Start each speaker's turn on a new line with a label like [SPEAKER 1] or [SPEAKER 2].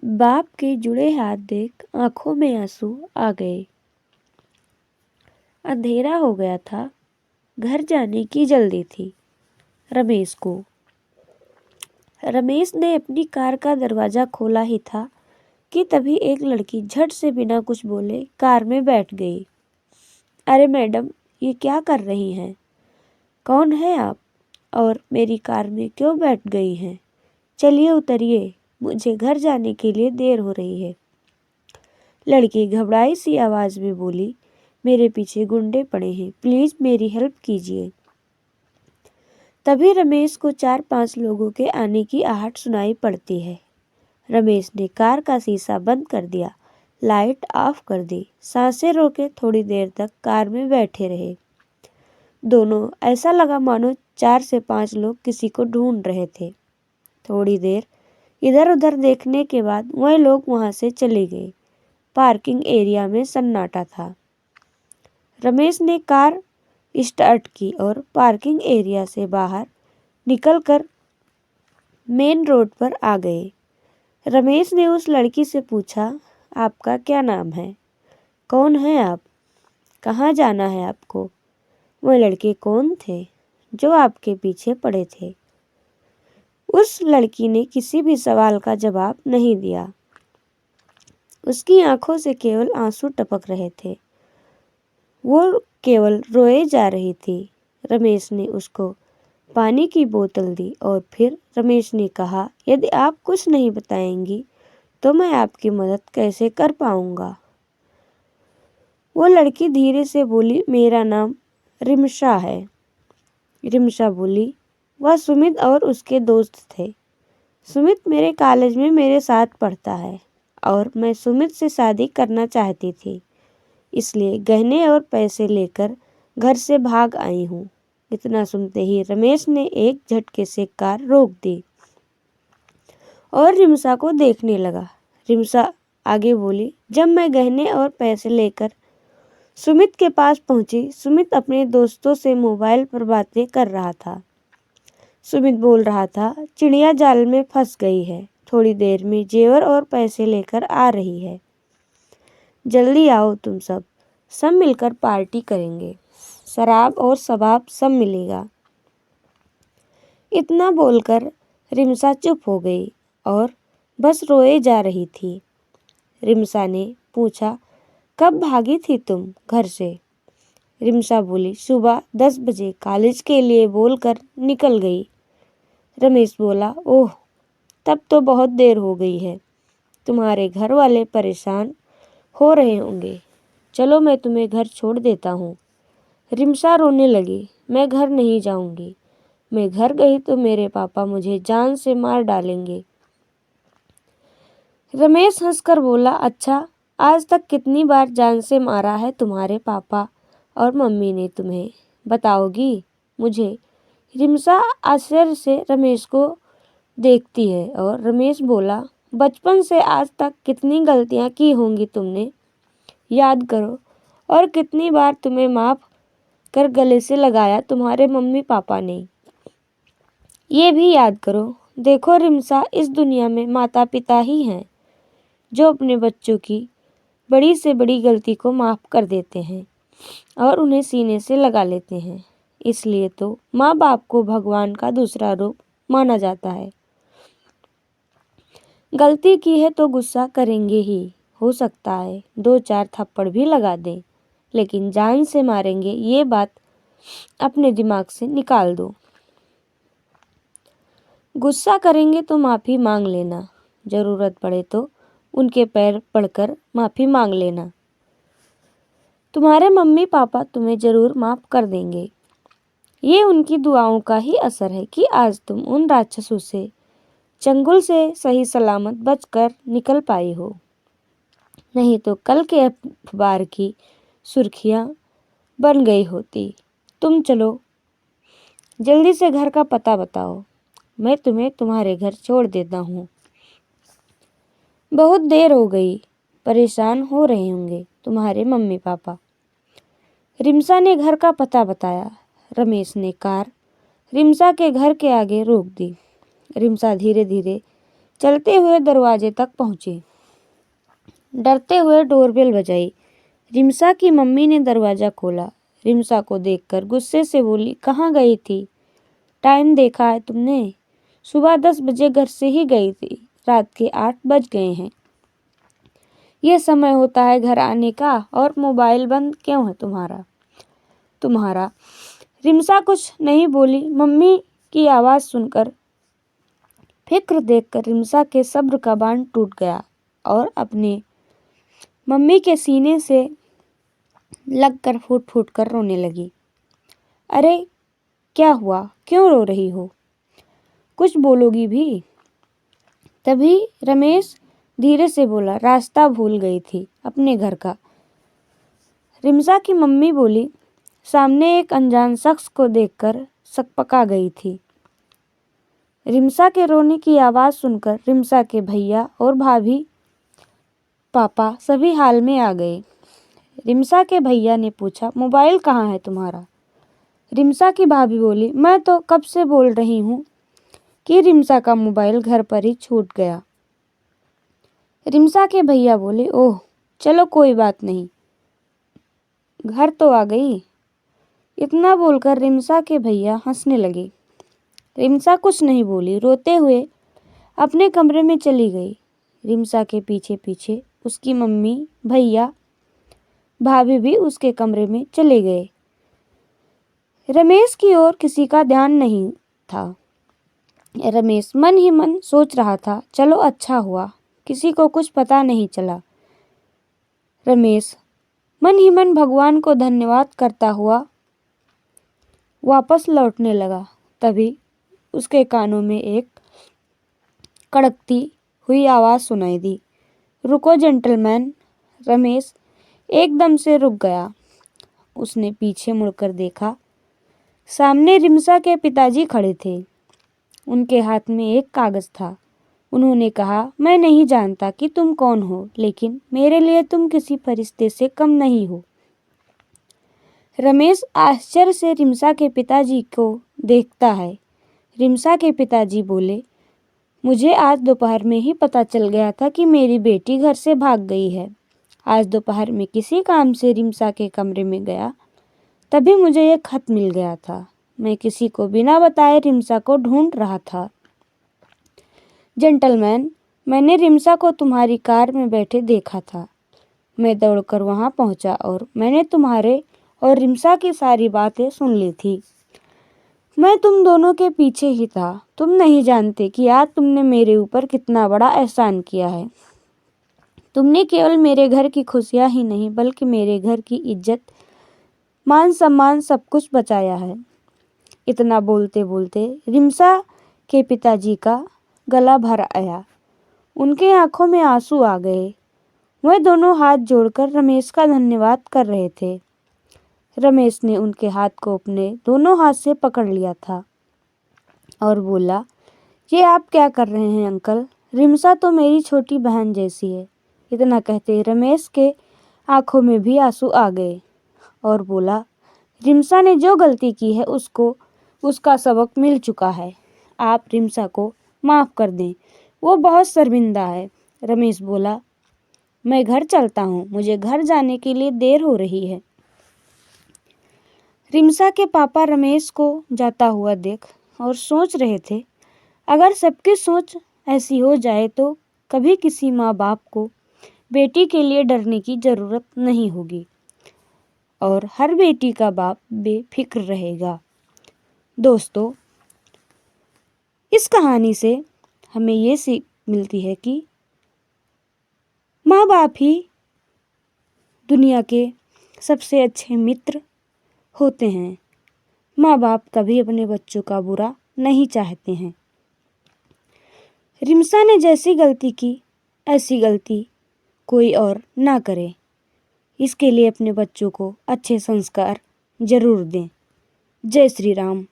[SPEAKER 1] बाप के जुड़े हाथ देख आंखों में आंसू आ गए। अंधेरा हो गया था, घर जाने की जल्दी थी रमेश को। रमेश ने अपनी कार का दरवाजा खोला ही था कि तभी एक लड़की झट से बिना कुछ बोले कार में बैठ गई। अरे मैडम, ये क्या कर रही हैं? कौन है आप और मेरी कार में क्यों बैठ गई हैं? चलिए उतरिए, मुझे घर जाने के लिए देर हो रही है। लड़की घबराई सी आवाज में बोली, मेरे पीछे गुंडे पड़े हैं, प्लीज मेरी हेल्प कीजिए। तभी रमेश को 4-5 लोगों के आने की आहट सुनाई पड़ती है। रमेश ने कार का शीशा बंद कर दिया, लाइट ऑफ कर दी, सांसें रोके थोड़ी देर तक कार में बैठे रहे। दोनों ऐसा लगा मानो 4 से 5 लोग किसी को ढूंढ रहे थे। थोड़ी देर इधर उधर देखने के बाद वह लोग वहां से चले गए। पार्किंग एरिया में सन्नाटा था। रमेश ने कार स्टार्ट की और पार्किंग एरिया से बाहर निकलकर मेन रोड पर आ गए। रमेश ने उस लड़की से पूछा, आपका क्या नाम है? कौन है आप? कहाँ जाना है आपको? वह लड़के कौन थे जो आपके पीछे पड़े थे? उस लड़की ने किसी भी सवाल का जवाब नहीं दिया। उसकी आंखों से केवल आंसू टपक रहे थे। वो केवल रोए जा रही थी। रमेश ने उसको पानी की बोतल दी और फिर रमेश ने कहा, यदि आप कुछ नहीं बताएंगी तो मैं आपकी मदद कैसे कर पाऊंगा? वो लड़की धीरे से बोली, मेरा नाम रिमशा है। रिमशा बोली, वह सुमित और उसके दोस्त थे। सुमित मेरे कॉलेज में मेरे साथ पढ़ता है और मैं सुमित से शादी करना चाहती थी, इसलिए गहने और पैसे लेकर घर से भाग आई हूँ। इतना सुनते ही रमेश ने एक झटके से कार रोक दी और रिमशा को देखने लगा। रिमशा आगे बोली, जब मैं गहने और पैसे लेकर सुमित के पास पहुंची, सुमित अपने दोस्तों से मोबाइल पर बातें कर रहा था। सुमित बोल रहा था, चिड़िया जाल में फंस गई है, थोड़ी देर में जेवर और पैसे लेकर आ रही है, जल्दी आओ तुम सब मिलकर पार्टी करेंगे, शराब और शबाब सब मिलेगा। इतना बोलकर रिमशा चुप हो गई और बस रोए जा रही थी। रिमशा ने पूछा, कब भागी थी तुम घर से? रिमशा बोली, सुबह 10 बजे कॉलेज के लिए बोलकर निकल गई। रमेश बोला, ओह, तब तो बहुत देर हो गई है। तुम्हारे घर वाले परेशान हो रहे होंगे। चलो मैं तुम्हें घर छोड़ देता हूँ। रिमशा रोने लगी, मैं घर नहीं जाऊंगी। मैं घर गई तो मेरे पापा मुझे जान से मार डालेंगे। रमेश हंसकर बोला, अच्छा, आज तक कितनी बार जान से मारा है तुम्हारे पापा और मम्मी ने तुम्हें, बताओगी मुझे? रिमशा आश्चर्य से रमेश को देखती है और रमेश बोला, बचपन से आज तक कितनी गलतियां की होंगी तुमने, याद करो, और कितनी बार तुम्हें माफ कर गले से लगाया तुम्हारे मम्मी पापा ने, ये भी याद करो। देखो रिमशा, इस दुनिया में माता पिता ही हैं जो अपने बच्चों की बड़ी से बड़ी गलती को माफ कर देते हैं और उन्हें सीने से लगा लेते हैं। इसलिए तो माँ बाप को भगवान का दूसरा रूप माना जाता है। गलती की है तो गुस्सा करेंगे ही, हो सकता है 2-4 थप्पड़ भी लगा दें, लेकिन जान से मारेंगे, ये बात अपने दिमाग से निकाल दो। गुस्सा करेंगे तो माफ़ी मांग लेना, ज़रूरत पड़े तो उनके पैर पड़कर माफ़ी मांग लेना। तुम्हारे मम्मी पापा तुम्हें ज़रूर माफ़ कर देंगे। ये उनकी दुआओं का ही असर है कि आज तुम उन राक्षसों से, चंगुल से सही सलामत बचकर निकल पाई हो, नहीं तो कल के अखबार की सुर्खियां बन गई होती। तुम चलो, जल्दी से घर का पता बताओ, मैं तुम्हें तुम्हारे घर छोड़ देता हूँ। बहुत देर हो गई, परेशान हो रहे होंगे तुम्हारे मम्मी पापा। रिमशा ने घर का पता बताया। रमेश ने कार रिमशा के घर के आगे रोक दी। रिमशा धीरे धीरे चलते हुए दरवाजे तक पहुंचे। डरते हुए डोरबेल बजाई। रिमसा की मम्मी ने दरवाजा खोला। रिमसा को देखकर गुस्से से बोली, कहाँ गई थी? टाइम देखा है तुमने? सुबह 10 बजे घर से ही गई थी, रात के 8 बज गए हैं। ये समय होता है घर आने का, और मोबाइल बंद क्यों है तुम्हारा? रिमसा कुछ नहीं बोली। मम्मी की आवाज़ सुनकर, फिक्र देखकर रिमसा के सब्र का बांध टूट गया और अपने मम्मी के सीने से लगकर फूट फूट कर रोने लगी। अरे क्या हुआ? क्यों रो रही हो? कुछ बोलोगी भी? तभी रमेश धीरे से बोला, रास्ता भूल गई थी अपने घर का। रिमसा की मम्मी बोली, सामने एक अनजान शख्स को देखकर सकपका गई थी। रिमसा के रोने की आवाज़ सुनकर रिमसा के भैया और भाभी, पापा सभी हाल में आ गए। रिमसा के भैया ने पूछा, मोबाइल कहाँ है तुम्हारा? रिमसा की भाभी बोली, मैं तो कब से बोल रही हूँ कि रिमसा का मोबाइल घर पर ही छूट गया। रिमसा के भैया बोले, ओह चलो कोई बात नहीं, घर तो आ गई। इतना बोलकर रिमसा के भैया हंसने लगे। रिमसा कुछ नहीं बोली, रोते हुए अपने कमरे में चली गई। रिमसा के पीछे पीछे उसकी मम्मी, भैया, भाभी भी उसके कमरे में चले गए। रमेश की ओर किसी का ध्यान नहीं था। रमेश मन ही मन सोच रहा था, चलो अच्छा हुआ किसी को कुछ पता नहीं चला। रमेश मन ही मन भगवान को धन्यवाद करता हुआ वापस लौटने लगा। तभी उसके कानों में एक कड़कती हुई आवाज़ सुनाई दी, रुको जेंटलमैन। रमेश एकदम से रुक गया। उसने पीछे मुड़कर देखा। सामने रिमसा के पिताजी खड़े थे। उनके हाथ में एक कागज़ था। उन्होंने कहा, मैं नहीं जानता कि तुम कौन हो, लेकिन मेरे लिए तुम किसी फरिश्ते से कम नहीं हो। रमेश आश्चर्य से रिमसा के पिताजी को देखता है। रिमसा के पिताजी बोले, मुझे आज दोपहर में ही पता चल गया था कि मेरी बेटी घर से भाग गई है। आज दोपहर में किसी काम से रिमसा के कमरे में गया, तभी मुझे ये खत मिल गया था। मैं किसी को बिना बताए रिमसा को ढूंढ रहा था। जेंटलमैन, मैंने रिमसा को तुम्हारी कार में बैठे देखा था। मैं दौड़कर वहां पहुंचा और मैंने तुम्हारे और रिमसा की सारी बातें सुन ली थी। मैं तुम दोनों के पीछे ही था। तुम नहीं जानते कि आज तुमने मेरे ऊपर कितना बड़ा एहसान किया है। तुमने केवल मेरे घर की खुशियां ही नहीं, बल्कि मेरे घर की इज्जत, मान सम्मान सब कुछ बचाया है। इतना बोलते बोलते रिमसा के पिताजी का गला भर आया। उनके आंखों में आंसू आ गए। वह दोनों हाथ जोड़कर रमेश का धन्यवाद कर रहे थे। रमेश ने उनके हाथ को अपने दोनों हाथ से पकड़ लिया था और बोला, ये आप क्या कर रहे हैं अंकल? रिमसा तो मेरी छोटी बहन जैसी है। इतना कहते रमेश के आंखों में भी आंसू आ गए और बोला, रिमसा ने जो गलती की है उसका सबक मिल चुका है। आप रिमसा को माफ़ कर दें, वो बहुत शर्मिंदा है। रमेश बोला, मैं घर चलता हूँ, मुझे घर जाने के लिए देर हो रही है। रिमसा के पापा रमेश को जाता हुआ देख और सोच रहे थे, अगर सबकी सोच ऐसी हो जाए तो कभी किसी माँ बाप को बेटी के लिए डरने की ज़रूरत नहीं होगी और हर बेटी का बाप बेफिक्र रहेगा। दोस्तों, इस कहानी से हमें ये सीख मिलती है कि माँ बाप ही दुनिया के सबसे अच्छे मित्र होते हैं। माँ बाप कभी अपने बच्चों का बुरा नहीं चाहते हैं। रिमसा ने जैसी गलती की, ऐसी गलती कोई और ना करे। इसके लिए अपने बच्चों को अच्छे संस्कार जरूर दें। जय श्री राम।